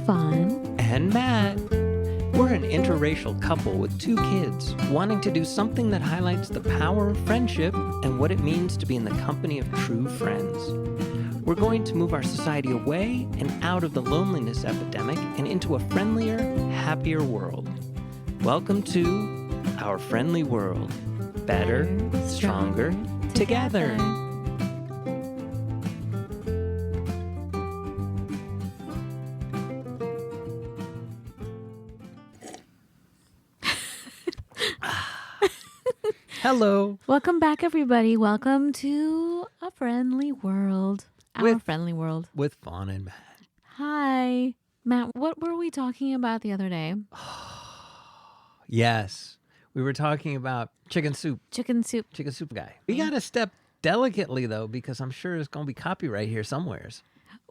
Fawn and Matt. We're an interracial couple with 2 kids wanting to do something that highlights the power of friendship and what it means to be in the company of true friends. We're going to move our society away and out of the loneliness epidemic and into a friendlier, happier world. Welcome to our friendly world. Better, stronger, together. Hello. Welcome back, everybody. Welcome to a friendly world. Our friendly world. With Fawn and Matt. Hi. Matt, what were we talking about the other day? Yes. We were talking about chicken soup. Chicken soup. Chicken soup guy. We got to step delicately, though, because I'm sure there's going to be copyright here somewheres.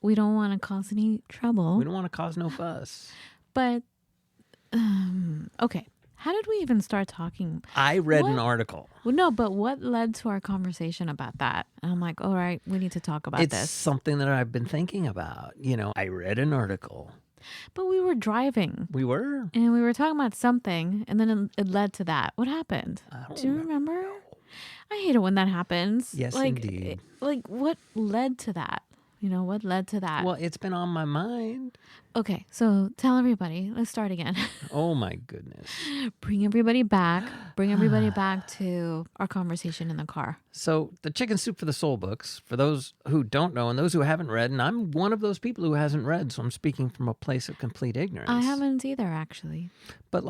We don't want to cause any trouble. We don't want to cause no fuss. But, okay. How did we even start talking? I read an article. Well, no, but what led to our conversation about that? And I'm like, all right, we need to talk about this. It's something that I've been thinking about. You know, I read an article. But we were driving. We were? And we were talking about something, and then it led to that. What happened? Do you remember? I hate it when that happens. Yes, indeed. What led to that? You know, what led to that? Well, it's been on my mind. Okay, so tell everybody. Let's start again. Oh, my goodness. Bring everybody back. Bring everybody back to our conversation in the car. So the Chicken Soup for the Soul books, for those who don't know and those who haven't read, and I'm one of those people who hasn't read, so I'm speaking from a place of complete ignorance. I haven't either, actually. But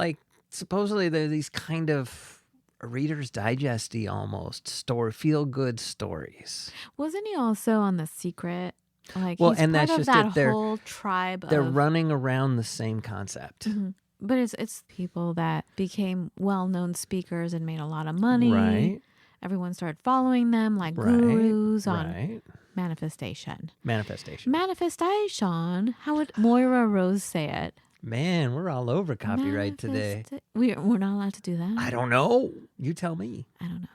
supposedly they're these kind of Reader's Digest-y almost feel-good stories. Wasn't he also on The Secret? He's and part that's of just that it. They're, whole tribe. They're running around the same concept. Mm-hmm. But it's people that became well-known speakers and made a lot of money. Right. Everyone started following them like gurus on manifestation. Manifestation. How would Moira Rose say it? Man, we're all over copyright today. We're not allowed to do that? I don't know. You tell me. I don't know.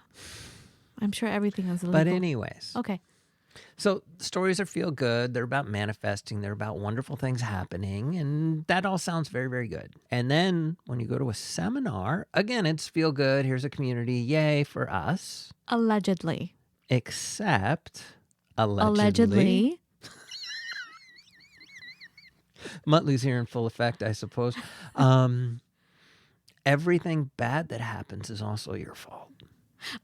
I'm sure everything is illegal. But anyways. Okay. So stories are feel good. They're about manifesting. They're about wonderful things happening. And that all sounds very, very good. And then when you go to a seminar, again, it's feel good. Here's a community. Yay for us. Allegedly. Except allegedly. Muttley's here in full effect, I suppose. Everything bad that happens is also your fault.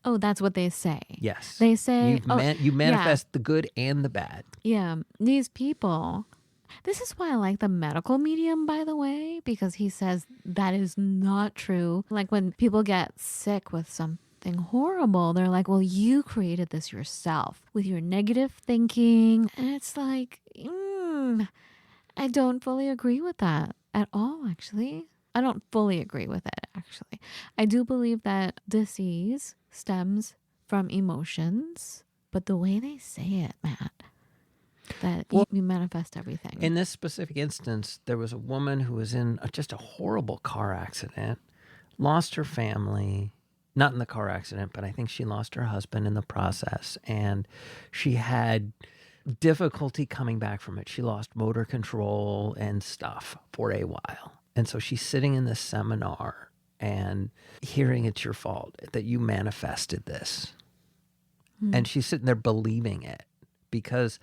Oh, that's what they say. Yes. They say... you manifest the good and the bad. Yeah. These people... This is why I like the medical medium, by the way, because he says that is not true. Like when people get sick with something horrible, they're like, well, you created this yourself with your negative thinking. And it's like, I don't fully agree with that at all, actually. I don't fully agree with it, actually. I do believe that disease stems from emotions, but the way they say it, Matt, that you manifest everything. In this specific instance, there was a woman who was in just a horrible car accident, lost her family, not in the car accident, but I think she lost her husband in the process, and she had difficulty coming back from it. She lost motor control and stuff for a while. And so she's sitting in this seminar and hearing it's your fault, that you manifested this. And she's sitting there believing it because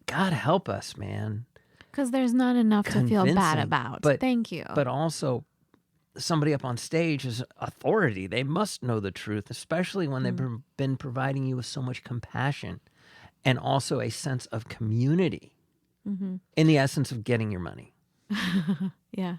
God help us, man. Because there's not enough to feel bad about. But, thank you. But also somebody up on stage is authority. They must know the truth, especially when they've been providing you with so much compassion and also a sense of community in the essence of getting your money. Yeah.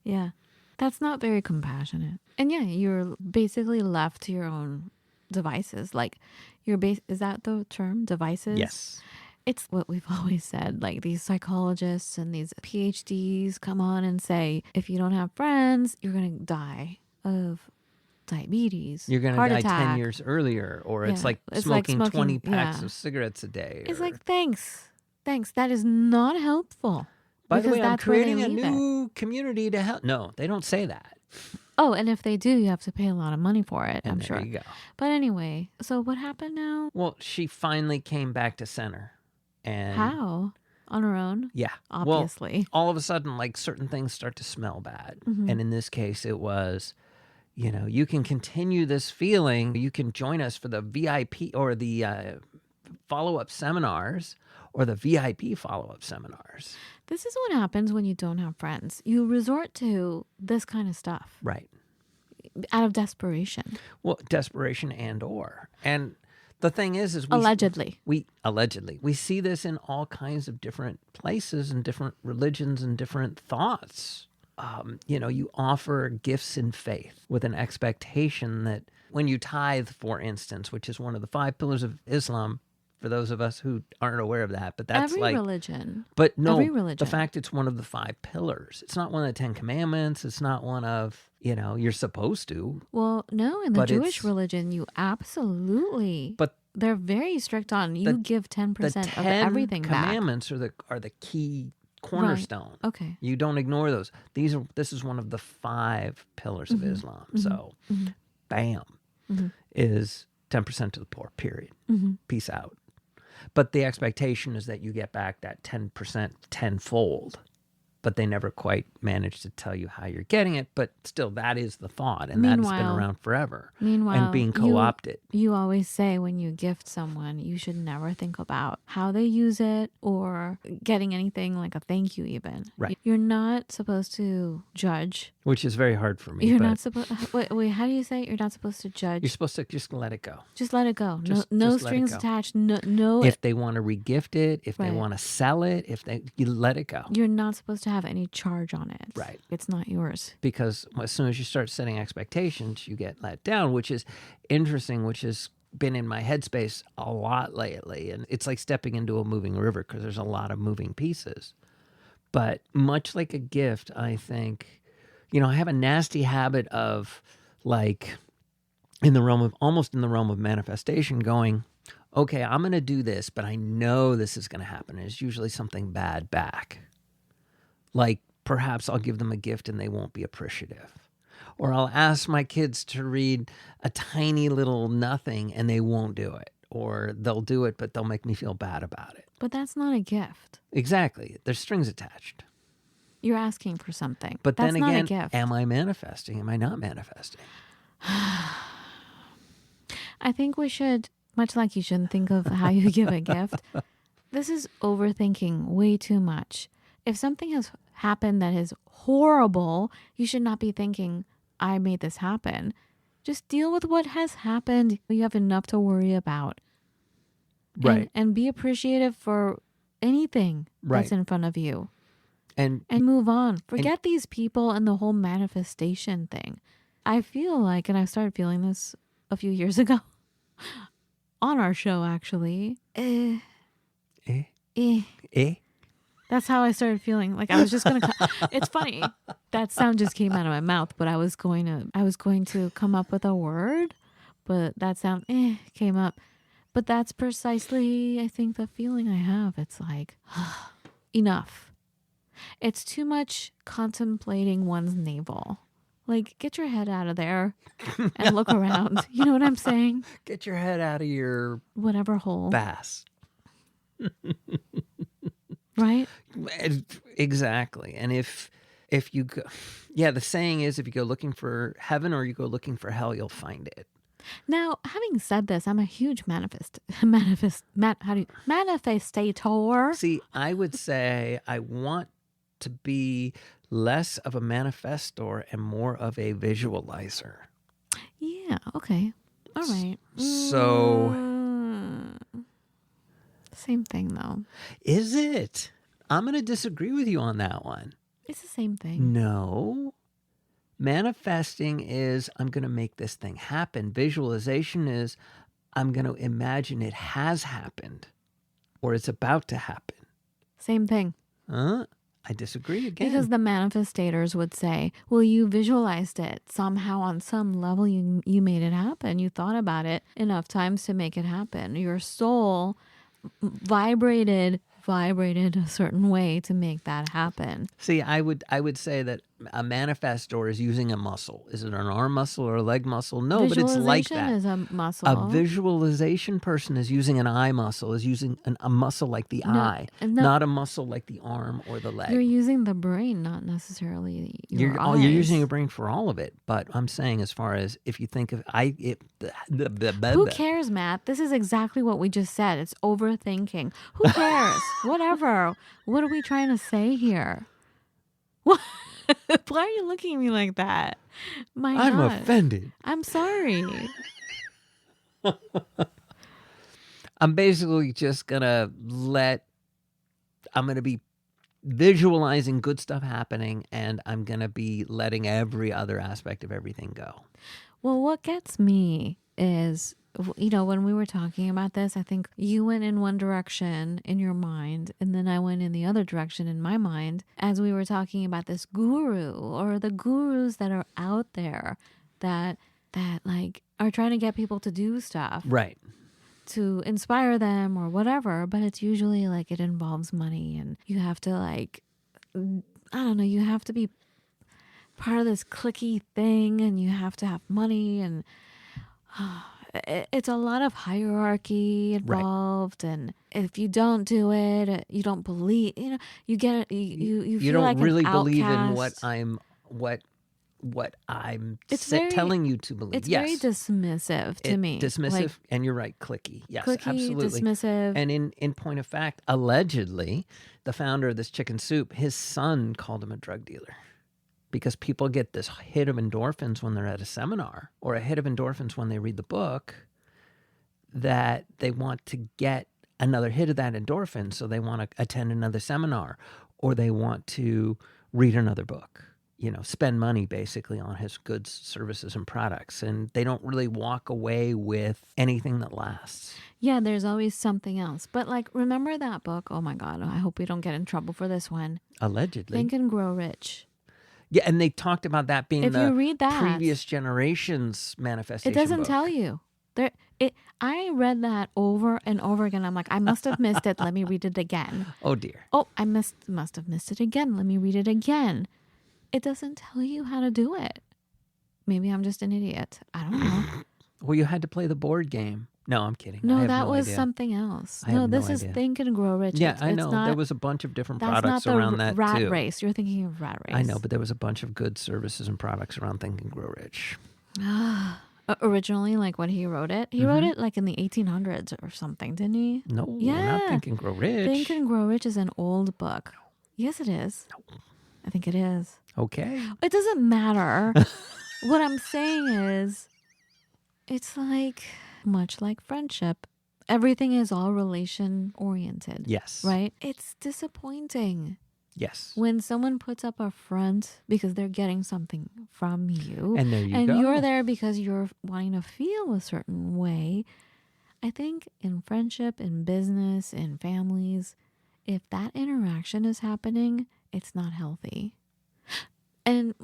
Yeah. That's not very compassionate. And yeah, you're basically left to your own devices. Like is that the term? Devices? Yes. It's what we've always said. Like these psychologists and these PhDs come on and say, if you don't have friends, you're going to die of diabetes. You're going to die 10 years earlier. Or it's like smoking 20 packs of cigarettes a day. It's like, thanks. That is not helpful. By the way, I'm creating a new community to help. No, they don't say that. Oh, and if they do, you have to pay a lot of money for it, I'm sure. There you go. But anyway, so what happened now? Well, she finally came back to center. And how? on her own? Yeah. Obviously. Well, all of a sudden, like certain things start to smell bad. And in this case, it was, you can continue this feeling. You can join us for the VIP or the follow-up seminars or the VIP follow-up seminars. This is what happens when you don't have friends. You resort to this kind of stuff. Right. Out of desperation. Well, desperation and the thing is Allegedly. We see this in all kinds of different places and different religions and different thoughts. You offer gifts in faith with an expectation that when you tithe, for instance, which is one of the 5 pillars of Islam, for those of us who aren't aware of that, but that's every religion. But no, every religion. The fact it's one of the 5 pillars. It's not one of the 10 commandments. It's not one of, you're supposed to. Well, no, in the Jewish religion, you absolutely. But they're very strict on you give 10% of everything back. The commandments are the key cornerstone. Right. Okay. You don't ignore those. This is one of the 5 pillars of Islam. So, bam, is 10% to the poor. Period. Peace out. But the expectation is that you get back that 10% tenfold. But they never quite manage to tell you how you're getting it. But still, that is the thought. And that's been around forever. Meanwhile, and being co-opted. You always say when you gift someone, you should never think about how they use it or getting anything like a thank you even. Right. You're not supposed to judge. Which is very hard for me. You're not supposed... Wait, how do you say it? You're not supposed to judge? You're supposed to just let it go. Just let it go. No strings attached. No. If they want to regift it, if they want to sell it, you let it go. You're not supposed to have any charge on it. Right. It's not yours. Because as soon as you start setting expectations, you get let down, which is interesting, which has been in my headspace a lot lately. And it's like stepping into a moving river because there's a lot of moving pieces. But much like a gift, I think, I have a nasty habit of like almost in the realm of manifestation going, okay, I'm going to do this, but I know this is going to happen. And it's usually something bad back. Like perhaps I'll give them a gift and they won't be appreciative. Or I'll ask my kids to read a tiny little nothing and they won't do it. Or they'll do it, but they'll make me feel bad about it. But that's not a gift. Exactly. There's strings attached. You're asking for something. But that's then not again, a gift. am I manifesting? Am I not manifesting? I think we should, much like you shouldn't think of how you give a gift, this is overthinking way too much. If something has happened that is horrible, you should not be thinking, I made this happen. Just deal with what has happened. You have enough to worry about. Right. And be appreciative for anything that's in front of you. And move on. Forget these people and the whole manifestation thing. I feel like, and I started feeling this a few years ago on our show, actually. That's how I started feeling. Like I was just gonna. It's funny that sound just came out of my mouth, but I was going to come up with a word, but that sound came up. But that's precisely, I think, the feeling I have. It's like enough. It's too much contemplating one's navel. Like, get your head out of there and look around. You know what I'm saying? Get your head out of your whatever hole. Bass. Right? Exactly. And if you go, the saying is if you go looking for heaven or you go looking for hell, you'll find it. Now, having said this, I'm a huge manifestator. See, I would say I want to be less of a manifestor and more of a visualizer. Yeah, okay. All right. So same thing though. Is it? I'm going to disagree with you on that one. It's the same thing. No. Manifesting is I'm going to make this thing happen. Visualization is I'm going to imagine it has happened or it's about to happen. Same thing. I disagree again. Because the manifestators would say, well, you visualized it somehow on some level. You made it happen. You thought about it enough times to make it happen. Your soul vibrated a certain way to make that happen. See, I would say that a manifestor is using a muscle. Is it an arm muscle or a leg muscle? No, but it's like Visualization that. is a muscle. A visualization person is using an eye muscle, is using a muscle like the eye, no. not a muscle like the arm or the leg. You're using the brain, not necessarily your eyes. You're using your brain for all of it. But I'm saying, as far as if you think of who cares, Matt? This is exactly what we just said. It's overthinking. Who cares? Whatever. What are we trying to say here? What? Why are you looking at me like that? I'm offended. I'm sorry. I'm basically just gonna I'm gonna be visualizing good stuff happening, and I'm gonna be letting every other aspect of everything go. Well, what gets me is, when we were talking about this, I think you went in one direction in your mind, and then I went in the other direction in my mind as we were talking about this guru, or the gurus that are out there that like are trying to get people to do stuff. Right. To inspire them or whatever, but it's usually like it involves money, and you have to you have to be part of this cliquey thing, and you have to have money, and it's a lot of hierarchy involved. Right. And if you don't do it, you don't believe, you get it. You feel don't like really an believe outcast. in what I'm telling you to believe. It's very dismissive to me. Dismissive, and you're right, cliquey. Yes, cliquey, absolutely. Dismissive. And in point of fact, allegedly, the founder of this chicken soup, his son called him a drug dealer. Because people get this hit of endorphins when they're at a seminar, or a hit of endorphins when they read the book, that they want to get another hit of that endorphin, so they want to attend another seminar, or they want to read another book, spend money basically on his goods, services, and products. And they don't really walk away with anything that lasts. Yeah, there's always something else. But remember that book? Oh my God, I hope we don't get in trouble for this one. Allegedly. Think and Grow Rich. Yeah, and they talked about that being if you read that, previous generation's manifestation It doesn't book. tell you. I read that over and over again. I'm like, I must have missed it. Let me read it again. Oh, dear. Oh, I must have missed it again. Let me read it again. It doesn't tell you how to do it. Maybe I'm just an idiot. I don't know. Well, you had to play the board game. No, I'm kidding. No, that was something else. No, this is Think and Grow Rich. Yeah, I know. There was a bunch of different products around that, too. That's not the rat race. You're thinking of rat race. I know, but there was a bunch of good services and products around Think and Grow Rich. Originally, when he wrote it, he wrote it in the 1800s or something, didn't he? No, not Think and Grow Rich. Think and Grow Rich is an old book. Yes, it is. No. I think it is. Okay. It doesn't matter. What I'm saying is, it's much like friendship. Everything is all relation oriented. Yes. Right? It's disappointing. Yes. When someone puts up a front because they're getting something from you. And there you go. And you're there because you're wanting to feel a certain way. I think in friendship, in business, in families, if that interaction is happening, it's not healthy. And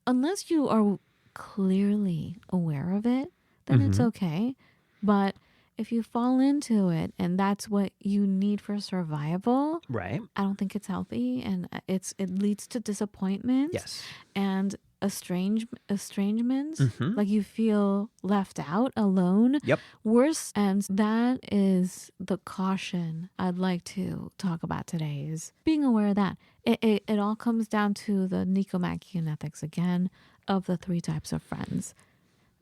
unless you are clearly aware of it, then it's okay. But if you fall into it and that's what you need for survival, right? I don't think it's healthy, and it leads to disappointment. Yes. And estrangements. Like you feel left out, alone. Yep. Worse. And that is the caution I'd like to talk about today, is being aware of that. It all comes down to the Nicomachean ethics again of the 3 types of friends.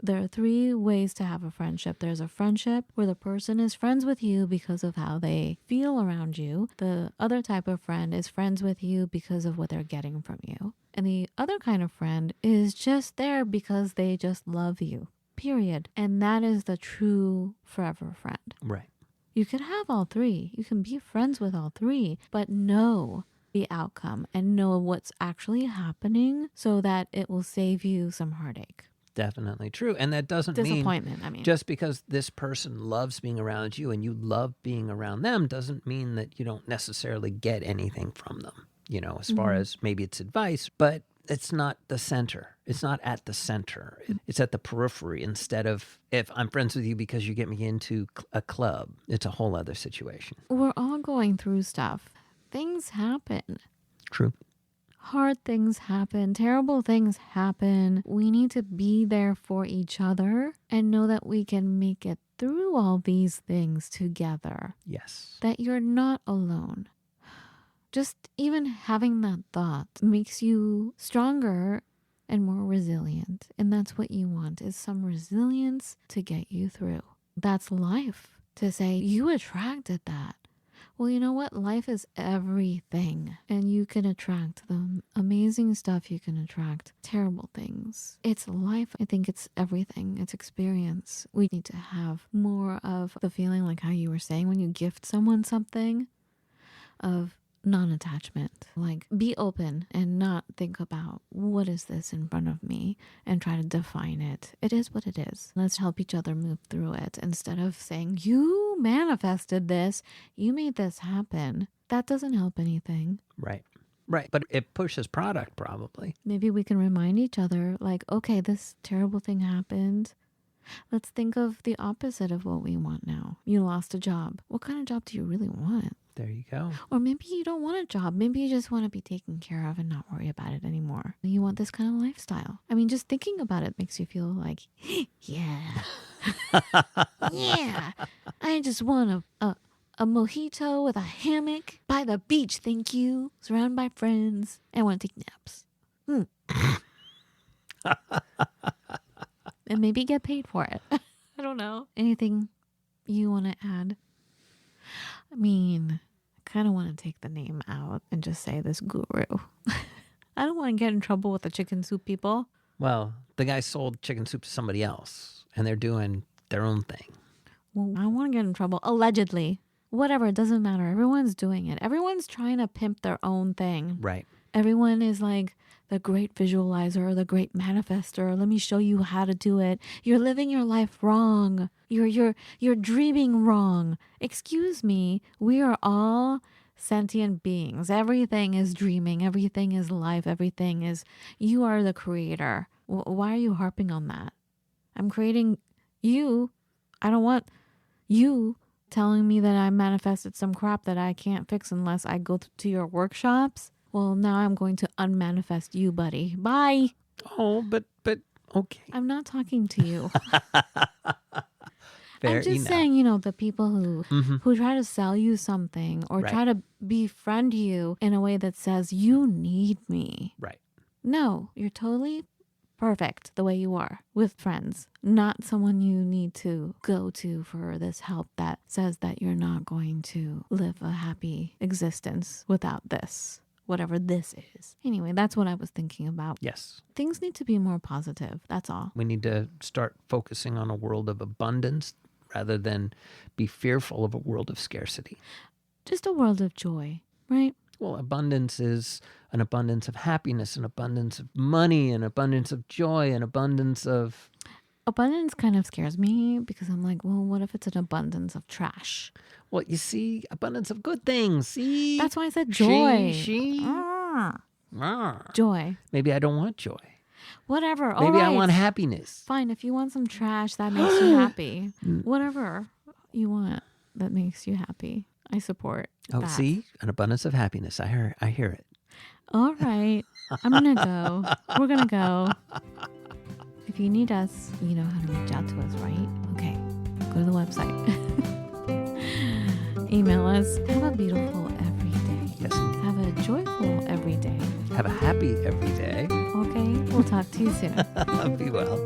There are 3 ways to have a friendship. There's a friendship where the person is friends with you because of how they feel around you. The other type of friend is friends with you because of what they're getting from you. And the other kind of friend is just there because they just love you, period. And that is the true forever friend. Right. You could have all 3. You can be friends with all 3, but know the outcome and know what's actually happening so that it will save you some heartache. Definitely true. And that doesn't mean just because this person loves being around you and you love being around them doesn't mean that you don't necessarily get anything from them, as far as maybe it's advice, but it's not the center. It's not at the center. It's at the periphery. Instead of, if I'm friends with you because you get me into a club, it's a whole other situation. We're all going through stuff. Things happen. True. Hard things happen, terrible things happen. We need to be there for each other and know that we can make it through all these things together. Yes. That you're not alone. Just even having that thought makes you stronger and more resilient. And that's what you want, is some resilience to get you through. That's life. To say, you attracted that. Well, you know what? Life is everything. And you can attract the amazing stuff. You can attract terrible things. It's life. I think it's everything. It's experience. We need to have more of the feeling, like how you were saying, when you gift someone something, of non-attachment. Like, be open and not think about, what is this in front of me, and try to define it. It is what it is. Let's help each other move through it, instead of saying, you manifested this, you made this happen. That doesn't help anything. Right. But it pushes product, probably. Maybe we can remind each other, like, okay, this terrible thing happened. Let's think of the opposite of what we want now. You lost a job. What kind of job do you really want? There you go. Or maybe you don't want a job. Maybe you just want to be taken care of and not worry about it anymore. You want this kind of lifestyle. I mean, just thinking about it makes you feel like, yeah. Yeah. I just want a mojito with a hammock by the beach, thank you. Surrounded by friends. I want to take naps. And maybe get paid for it. I don't know. Anything you want to add? I mean, I kind of want to take the name out and just say this guru. I don't want to get in trouble with the chicken soup people. Well, the guy sold chicken soup to somebody else, and they're doing their own thing. Well, I don't want to get in trouble. Allegedly. Whatever, it doesn't matter. Everyone's doing it. Everyone's trying to pimp their own thing. Right. Everyone is like the great visualizer, the great manifester. Let me show you how to do it. You're living your life wrong. You're dreaming wrong. Excuse me. We are all sentient beings. Everything is dreaming. Everything is life. Everything is, you are the creator. Why are you harping on that? I'm creating you. I don't want you telling me that I manifested some crap that I can't fix unless I go to your workshops. Well, now I'm going to unmanifest you, buddy. Bye. Oh, but okay. I'm not talking to you. Fair I'm just enough. saying, the people who try to sell you something or Right. try to befriend you in a way that says, you need me. Right. No, you're totally perfect the way you are with friends, not someone you need to go to for this help that says that you're not going to live a happy existence without this, whatever this is. Anyway, that's what I was thinking about. Yes. Things need to be more positive. That's all. We need to start focusing on a world of abundance rather than be fearful of a world of scarcity. Just a world of joy, right? Well, abundance is an abundance of happiness, an abundance of money, an abundance of joy, an abundance of... Abundance kind of scares me because I'm like, well, what if it's an abundance of trash? Well, you see, abundance of good things. See? That's why I said joy. Ah. Joy. Maybe I don't want joy. Whatever. Maybe All I right. want happiness. Fine. If you want some trash that makes you happy, whatever you want that makes you happy, I support Oh, that. see? An abundance of happiness. I hear it. All right. I'm going to go. We're going to go. If you need us, you know how to reach out to us, right? Okay. Go to the website. Email us. Have a beautiful every day. Yes. Have a joyful every day. Have a happy every day. Okay? We'll talk to you soon. Be well.